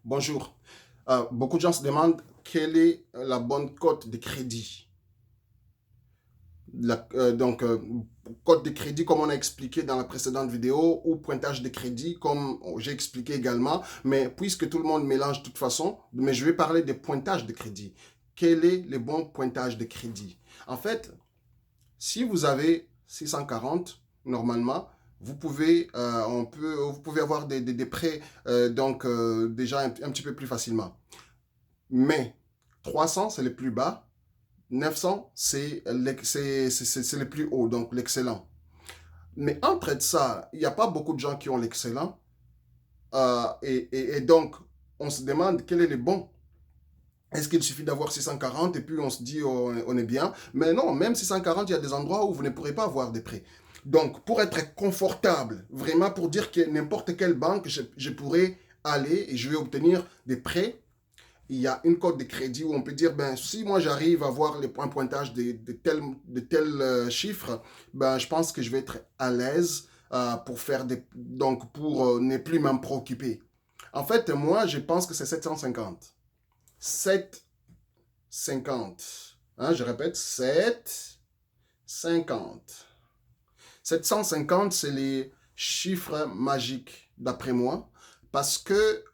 Bonjour. Beaucoup de gens se demandent quelle est la bonne cote de crédit. Cote de crédit comme on a expliqué dans la précédente vidéo ou pointage de crédit comme j'ai expliqué également. Mais puisque tout le monde mélange de toute façon, mais je vais parler des pointages de crédit. Quel est le bon pointage de crédit? En fait, si vous avez 640, normalement, vous pouvez avoir des prêts déjà un petit peu plus facilement. Mais 300, c'est le plus bas. 900, c'est le plus haut, donc l'excellent. Mais entre ça, il n'y a pas beaucoup de gens qui ont l'excellent. Et donc, on se demande quel est le bon. Est-ce qu'il suffit d'avoir 640 et puis on se dit on est bien? Mais non, même 640, il y a des endroits où vous ne pourrez pas avoir des prêts. Donc, pour être confortable, vraiment pour dire que n'importe quelle banque, je pourrais aller et je vais obtenir des prêts, il y a une cote de crédit où on peut dire, ben, si moi j'arrive à voir les points pointage de tels chiffres, ben, je pense que je vais être à l'aise pour faire pour ne plus m'en préoccuper. En fait, moi, je pense que c'est 750. 750. Hein, je répète, 750. 750, c'est les chiffres magiques, d'après moi, parce que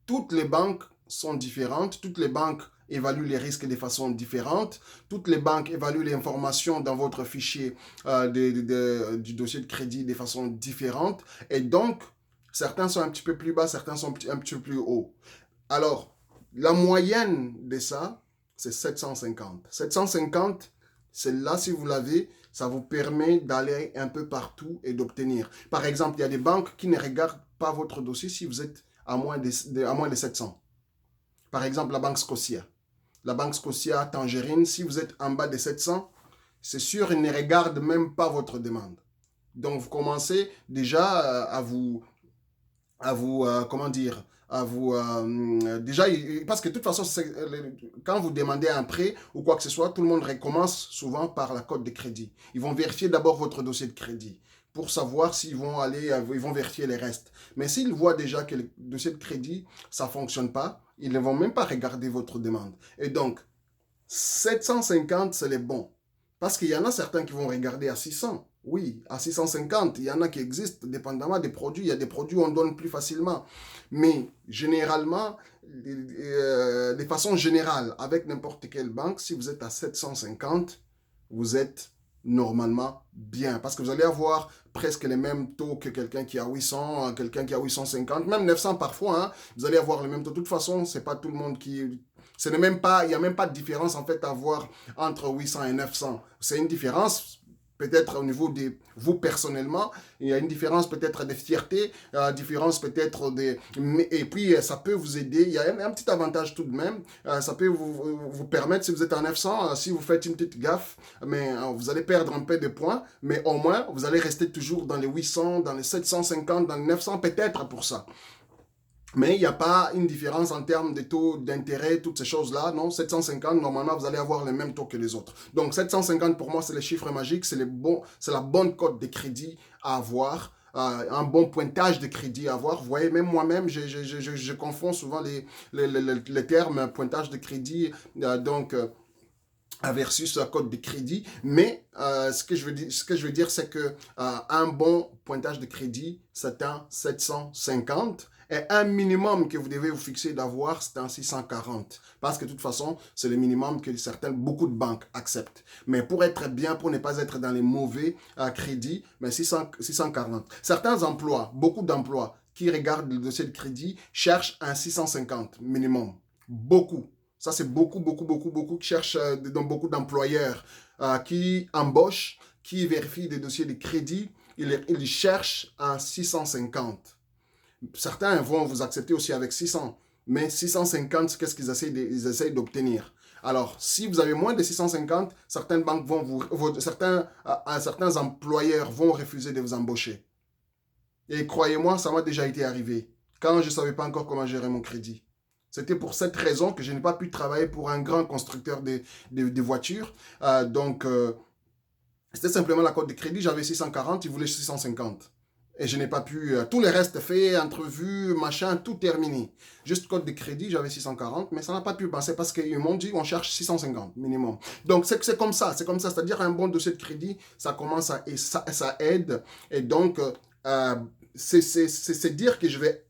toutes les banques sont différentes, toutes les banques évaluent les risques de façon différente, toutes les banques évaluent l'information dans votre fichier du dossier de crédit de façon différente, et donc certains sont un petit peu plus bas, certains sont un petit peu plus hauts. Alors, la moyenne de ça, c'est 750. 750, c'est là, si vous l'avez, ça vous permet d'aller un peu partout et d'obtenir. Par exemple, il y a des banques qui ne regardent pas votre dossier si vous êtes à moins de 700. Par exemple, la Banque Scotia. La Banque Scotia Tangerine, si vous êtes en bas de 700, c'est sûr, ils ne regardent même pas votre demande. Donc, vous commencez déjà comment dire, déjà, parce que de toute façon, quand vous demandez un prêt ou quoi que ce soit, tout le monde recommence souvent par la cote de crédit. Ils vont vérifier d'abord votre dossier de crédit pour savoir ils vont vérifier les restes. Mais s'ils voient déjà que le dossier de crédit, ça fonctionne pas, ils ne vont même pas regarder votre demande. Et donc, 750, c'est les bons. Parce qu'il y en a certains qui vont regarder à 600. Oui, à 650, il y en a qui existent, dépendamment des produits. Il y a des produits où on donne plus facilement. Mais généralement, de façon générale, avec n'importe quelle banque, si vous êtes à 750, vous êtes normalement bien. Parce que vous allez avoir presque les mêmes taux que quelqu'un qui a 800, quelqu'un qui a 850, même 900 parfois. Hein, vous allez avoir les mêmes taux. De toute façon, c'est pas tout le monde qui ce n'est même pas, il n'y a même pas de différence en fait à voir entre 800 et 900. C'est une différence peut-être au niveau de vous personnellement, il y a une différence peut-être de fierté, différence peut-être de... Et puis ça peut vous aider, il y a un petit avantage tout de même, ça peut vous permettre, si vous êtes en 900, si vous faites une petite gaffe, mais vous allez perdre un peu de points, mais au moins vous allez rester toujours dans les 800, dans les 750, dans les 900 peut-être pour ça. Mais il n'y a pas une différence en termes de taux d'intérêt, toutes ces choses-là. Non, 750, normalement, vous allez avoir les mêmes taux que les autres. Donc, 750, pour moi, c'est les chiffres magiques, c'est la bonne cote de crédit à avoir. Un bon pointage de crédit à avoir. Vous voyez, même moi-même, je confonds souvent les termes pointage de crédit, versus la cote de crédit. Mais ce que je veux dire, c'est que un bon pointage de crédit, c'est un 750. Et un minimum que vous devez vous fixer d'avoir, c'est un 640. Parce que de toute façon, c'est le minimum que beaucoup de banques acceptent. Mais pour être bien, pour ne pas être dans les mauvais crédits, mais 640. Certains emplois, beaucoup d'emplois qui regardent le dossier de crédit, cherchent un 650 minimum. Beaucoup. Ça, c'est beaucoup qui cherchent, donc beaucoup d'employeurs qui embauchent, qui vérifient des dossiers de crédit. Ils cherchent un 650. Certains vont vous accepter aussi avec 600. Mais 650, qu'est-ce ils essayent d'obtenir? Alors, si vous avez moins de 650, certaines banques certains employeurs vont refuser de vous embaucher. Et croyez-moi, ça m'a déjà été arrivé. Quand je ne savais pas encore comment gérer mon crédit. C'était pour cette raison que je n'ai pas pu travailler pour un grand constructeur de voitures. C'était simplement la cote de crédit. J'avais 640, ils voulaient 650. et je n'ai pas pu, tout le reste fait, entrevue, machin, tout terminé. Juste code de crédit, j'avais 640, mais ça n'a pas pu passer parce qu'ils m'ont dit on cherche 650 minimum. Donc c'est comme ça, c'est-à-dire un bon dossier de crédit, ça commence à, et ça aide, et donc c'est dire que je vais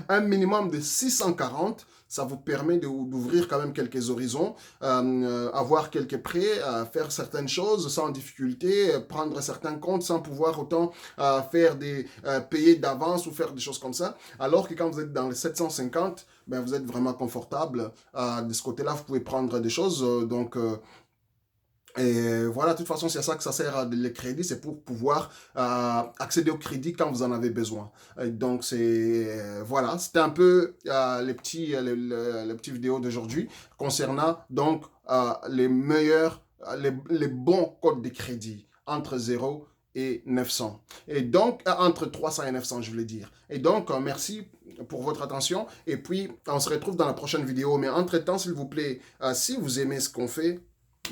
un minimum de 640, ça vous permet d'ouvrir quand même quelques horizons, avoir quelques prêts, faire certaines choses sans difficulté, prendre certains comptes sans pouvoir autant faire payer d'avance ou faire des choses comme ça. Alors que quand vous êtes dans les 750, ben vous êtes vraiment confortable. De ce côté-là, vous pouvez prendre des choses. Et voilà, de toute façon, c'est à ça que ça sert le crédit, c'est pour pouvoir accéder au crédit quand vous en avez besoin. Et donc, voilà, c'était un peu les petits vidéos d'aujourd'hui concernant donc les bons codes de crédit entre 0 et 900. Et donc, entre 300 et 900, je voulais dire. Et donc, merci pour votre attention. Et puis, on se retrouve dans la prochaine vidéo. Mais entre-temps, s'il vous plaît, si vous aimez ce qu'on fait,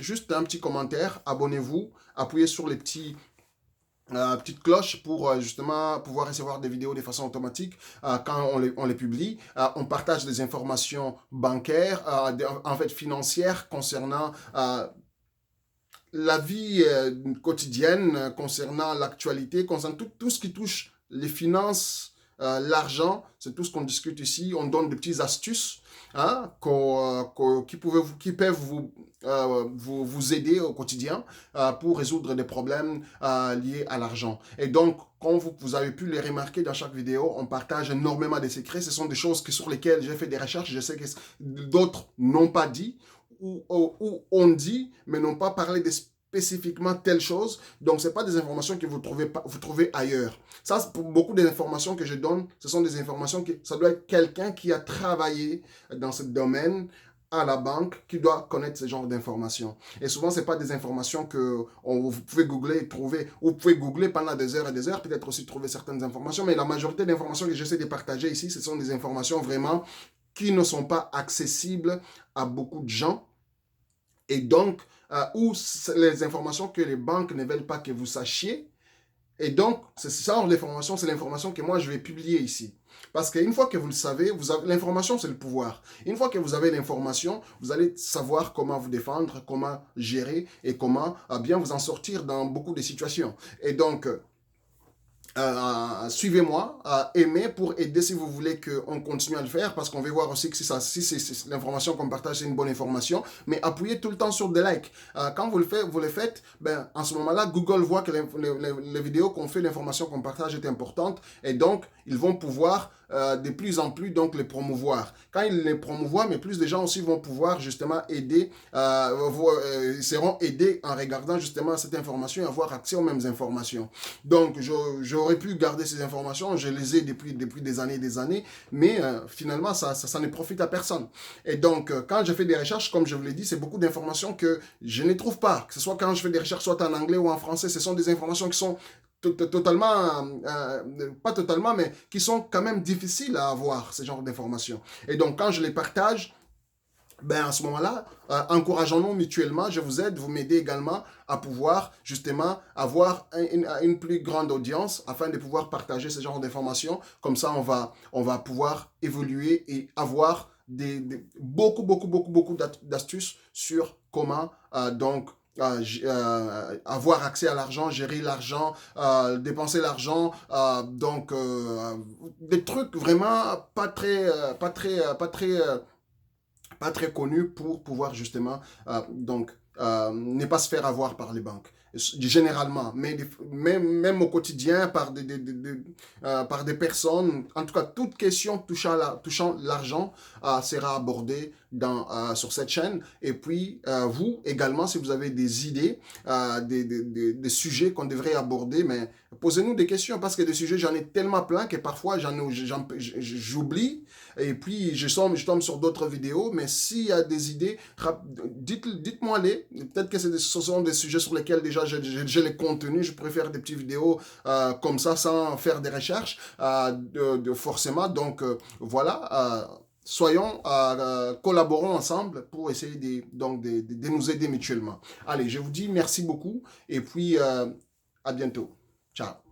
juste un petit commentaire, abonnez-vous, appuyez sur les petites cloches pour justement pouvoir recevoir des vidéos de façon automatique quand on les publie. On partage des informations bancaires, en fait financières concernant la vie quotidienne, concernant l'actualité, concernant tout ce qui touche les finances, l'argent, c'est tout ce qu'on discute ici. On donne des petites astuces hein, qui peuvent vous aider au quotidien pour résoudre des problèmes liés à l'argent. Et donc, comme vous avez pu les remarquer dans chaque vidéo, on partage énormément de secrets. Ce sont des choses sur lesquelles j'ai fait des recherches. Je sais que d'autres n'ont pas dit ou on dit, mais n'ont pas parlé de spécifiquement telle chose. Donc, ce n'est pas des informations que vous trouvez ailleurs. Ça, pour beaucoup des informations que je donne, ce sont des informations que ça doit être quelqu'un qui a travaillé dans ce domaine à la banque qui doit connaître ce genre d'informations. Et souvent, ce n'est pas des informations que vous pouvez googler et trouver. Vous pouvez googler pendant des heures et des heures, peut-être aussi trouver certaines informations, mais la majorité des informations que j'essaie de partager ici, ce sont des informations vraiment qui ne sont pas accessibles à beaucoup de gens. Et donc, ou les informations que les banques ne veulent pas que vous sachiez. Et donc, c'est ça l'information, c'est l'information que moi je vais publier ici. Parce qu'une fois que vous le savez, l'information c'est le pouvoir. Une fois que vous avez l'information, vous allez savoir comment vous défendre, comment gérer et comment bien vous en sortir dans beaucoup de situations. Et donc, suivez-moi, aimez pour aider si vous voulez qu'on continue à le faire parce qu'on veut voir aussi que si l'information qu'on partage c'est une bonne information, mais appuyez tout le temps sur des likes. Quand vous le faites, ben, en ce moment-là, Google voit que les vidéos qu'on fait, l'information qu'on partage est importante et donc ils vont pouvoir de plus en plus donc les promouvoir. Quand ils les promouvoient, mais plus de gens aussi vont pouvoir justement aider, ils seront aidés en regardant justement cette information et avoir accès aux mêmes informations. Donc, j'aurais pu garder ces informations, je les ai depuis des années, mais finalement, ça ne profite à personne. Et donc, quand je fais des recherches, comme je vous l'ai dit, c'est beaucoup d'informations que je ne trouve pas. Que ce soit quand je fais des recherches, soit en anglais ou en français, ce sont des informations qui sont totalement, pas totalement, mais qui sont quand même difficiles à avoir, ce genre d'informations. Et donc, quand je les partage, ben à ce moment-là, encourageons-nous mutuellement, je vous aide, vous m'aidez également à pouvoir justement avoir une plus grande audience afin de pouvoir partager ce genre d'informations. Comme ça, on va pouvoir évoluer et avoir beaucoup d'astuces sur comment avoir accès à l'argent, gérer l'argent, dépenser l'argent, des trucs vraiment pas très connu pour pouvoir justement ne pas se faire avoir par les banques généralement, mais même au quotidien par par des personnes. En tout cas, toute question touchant l'argent sera abordée sur cette chaîne. Et puis vous également, si vous avez des idées, des sujets qu'on devrait aborder, mais posez-nous des questions parce que des sujets, j'en ai tellement plein que parfois j'oublie et puis je tombe sur d'autres vidéos. Mais s'il y a des idées, dites-moi les. Peut-être que ce sont des sujets sur lesquels déjà j'ai les contenus. Je préfère des petites vidéos comme ça sans faire des recherches forcément. Donc voilà. Soyons, collaborons ensemble pour essayer de nous aider mutuellement. Allez, je vous dis merci beaucoup et puis à bientôt. Ciao.